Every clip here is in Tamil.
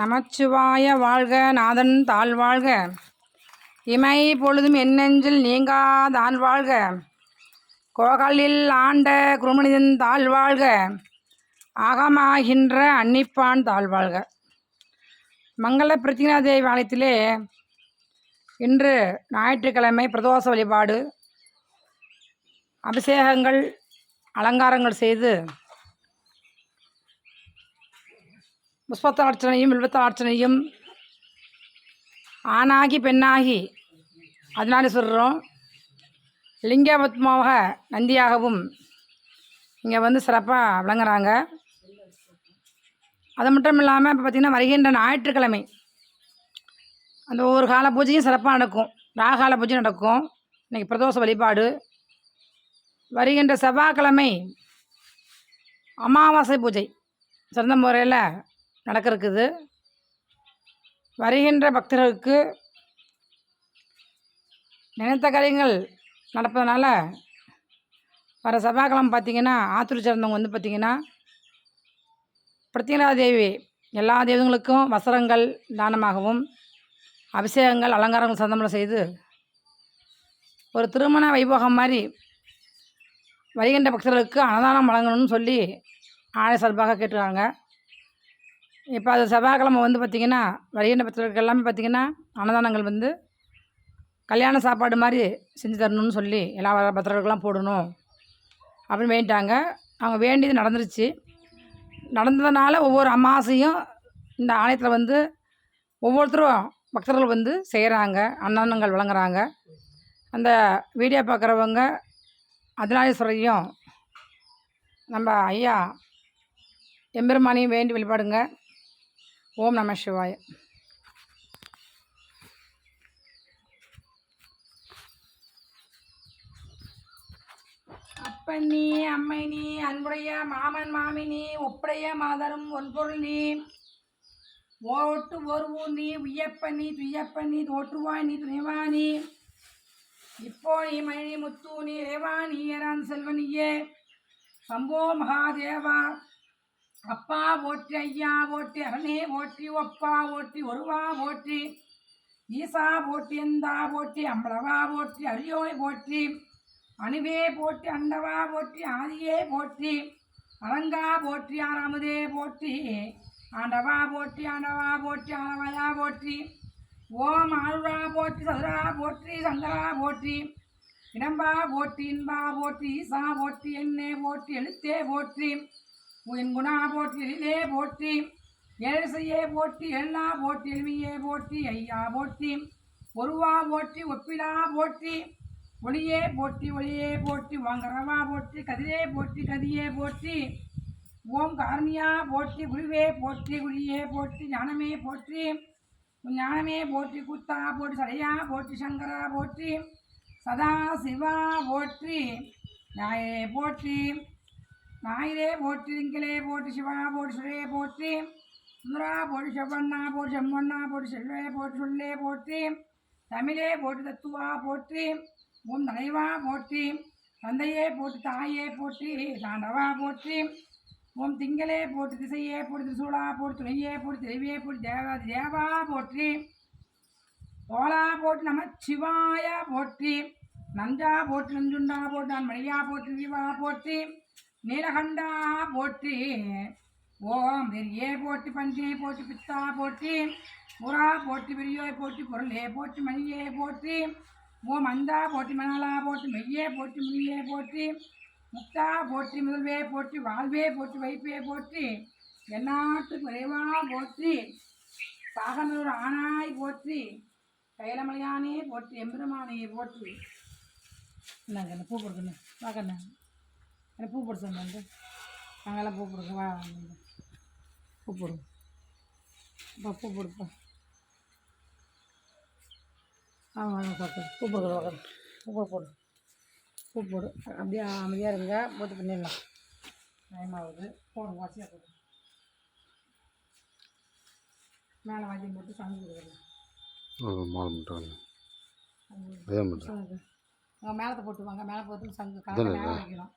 நமச்சிவாய வாழ்க நாதன் தாழ்வாழ்க. இமை பொழுதும் என்னெஞ்சில் நீங்காதான் வாழ்க. கோகலில் ஆண்ட குருமனிதன் தாழ்வாழ்க. ஆகமாகின்ற அன்னிப்பான் தாழ்வாழ்க. மங்கள பிரத்தினாதேவி ஆலயத்திலே இன்று ஞாயிற்றுக்கிழமை பிரதோஷ வழிபாடு, அபிஷேகங்கள், அலங்காரங்கள் செய்து புஷ்பத்தார்ச்சனையும் வில்வத்தார்ச்சனையும் ஆணாகி பெண்ணாகி அதனாலீஸ்வரரும் லிங்கபத்மாக நந்தியாகவும் இங்கே வந்து சிறப்பாக விளங்குறாங்க. அது மட்டும் இல்லாமல் இப்போ பார்த்திங்கன்னா வருகின்ற ஞாயிற்றுக்கிழமை அந்த ஒவ்வொரு கால பூஜையும் சிறப்பாக நடக்கும். ராகால பூஜை நடக்கும். இன்றைக்கி பிரதோஷ வழிபாடு. வருகின்ற செவ்வாய்க்கிழமை அமாவாசை பூஜை சிறந்த முறையில் நடக்க இருக்குது. வருகின்ற பக்தர்களுக்கு நினைத்த காரியங்கள் நடப்பதனால வர செவ்வாய்க்கிழமை பார்த்திங்கன்னா ஆத்தூர் சேர்ந்தவங்க வந்து பார்த்திங்கன்னா பிரத்தியங்கராதேவி எல்லா தெய்வங்களுக்கும் வஸ்திரங்கள் தானமாகவும் அபிஷேகங்கள் அலங்காரங்கள் சந்தமலம் செய்து ஒரு திருமண வைபோகம் மாதிரி வருகின்ற பக்தர்களுக்கு அன்னதானம் வழங்கணும்னு சொல்லி ஆலய சார்பாக கேட்டுருக்காங்க. இப்போ அது செவ்வாய்க்கிழமை வந்து பார்த்திங்கன்னா வருகின்ற பக்தர்களுக்கு எல்லாமே பார்த்திங்கன்னா அன்னதானங்கள் வந்து கல்யாண சாப்பாடு மாதிரி செஞ்சு தரணும்னு சொல்லி எல்லா பக்தர்களுக்கெல்லாம் போடணும் அப்படின்னு வேண்டிட்டாங்க. அவங்க வேண்டியது நடந்துருச்சு. நடந்ததுனால ஒவ்வொரு அமாவாசையும் இந்த ஆலயத்தில் வந்து ஒவ்வொருத்தரும் பக்தர்கள் வந்து செய்கிறாங்க, அன்னதானங்கள் வழங்குறாங்க. அந்த வீடியோ பார்க்குறவங்க அதனாலீஸ்வரையும் நம்ம ஐயா எம்பெருமானையும் வேண்டி வழிபாடுங்க. ஓம் நம சிவாய. அப்பன் நீ, அம்மை நீ, அன்புடைய மாமன் மாமினி, ஒப்படைய மாதரும் ஒன்பொருள் நீ, ஓட்டு ஒருவூர் நீ, உய்யப்பன் நீ, துய்யப்பன் நீ, தோற்றுவாய் நீ, துணிவா நீ, இப்போ நீ, மணி முத்து நீ, ரேவா நீ, ஏரான் செல்வனியே, சம்போ மகாதேவா, அப்பா போற்றி, ஐயா போற்றி, அரணே போற்றி, ஒப்பா போற்றி, ஒருவா போற்றி, ஈசா போற்றி, எந்தா போற்றி, அம்பளவா போற்றி, அரியோய் போற்றி, அணுவே போற்றி, அண்டவா போற்றி, ஆதியே போற்றி, அரங்கா போற்றி, ஆறாமுதே போற்றி, ஆண்டவா போற்றி, ஆண்டவா போற்றி, ஆனவயா போற்றி, ஓம் ஆருடா போற்றி, சதுரா போற்றி, சங்கரா போற்றி, இடம்பா போற்றி, இன்பா போற்றி, ஈசா போற்றி, எண்ணே போற்றி, எழுத்தே போற்றி, என் குணா போற்றி, எழிலே போற்றி, ஏழைசையே போற்றி, எல்லா போற்றி, எளிமையே போற்றி, ஐயா போற்றி, ஒருவா போற்றி, ஒப்பிலா போற்றி, ஒளியே போற்றி, ஒளியே போற்றி, வாங்கரவா போற்றி, கதிரே போற்றி, கதியே போற்றி, ஓம் காரணியா போற்றி, குருவே போற்றி, குழியே போற்றி, ஞானமே போற்றி, ஞானமே போற்றி, குத்தா போற்றி, சடையா போற்றி, சங்கரா போற்றி, சதா சிவா போற்றி, நாயே போற்றி, நாயிரே போற்றி, திங்களே போற்றி, சிவா போற்றி, சுரே போற்றி, சுந்தரா போற்றி, செவ்வண்ணா போற்றி, செம்மண்ணா போற்றி, செல்வே போற்றி, சொல்லே போற்றி, தமிழே போற்றி, தத்துவா போற்றி, ஓம் தலைவா போற்றி, தந்தையே போற்றி, தாயே போற்றி, தாண்டவா போற்றி, ஓம் திங்களே போற்றி, திசையே போற்றி, திரிசூலா போற்றி, துணையே போற்றி, தெய்வியே போற்றி, தேவாதி தேவா போற்றி, தோலா போற்றி, நமச்சிவாய போற்றி, நஞ்சா போற்றி, நஞ்சுண்டா போற்றி, நான் மணியா போற்றி, விவா போற்றி, நீலகண்டா போற்றி, ஓம் பெரியே போற்றி, பஞ்சே போற்றி, பித்தா போற்றி, புறா போற்றி, பெரியோய் போற்றி, பொருளே போற்றி, மணியே போற்றி, ஓம் அந்தா போற்றி, மணாலா போற்றி, மெய்யே போற்றி, முனியே போற்றி, முக்தா போற்றி, முதல்வே போற்றி, வாழ்வே போற்றி, வைப்பே போற்றி, எந்நாட்டு குறைவா போற்றி, சாகனூர் ஆனாய் போற்றி, கைலமலையானே போற்றி, எம்பெருமானையே போற்றி. என்னங்க என்ன பூ கொடுக்குன்னு வாக்கண்ண, எனக்கு பூ போட சொன்னேன். நாங்கள்லாம் பூ போடுங்க, வா பூ போடுங்க, அப்பா பூ போடுப்பா. வாங்க பார்க்க பூ போடுற வாங்க, பூ போடு, பூ போடு. அப்படியே அமைதியாக இருங்க, போட்டு பண்ணிடலாம். டைமாகுது, போடுங்க, வாசியாக போடு. மேலே வாங்கி போட்டு சாமி கொடுக்குறேன். மாலை பண்ணுறாங்க, அவங்க மேலத்தை போட்டு வாங்க. மேலே போட்டு சங்கு கலந்து மேலே வைக்கணும்.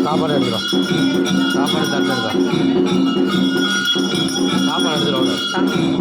சாப்பாடு எடுத்துடும் சாப்பாடு தட்டு எடுத்துடும் சாப்பாடு எடுத்துடும்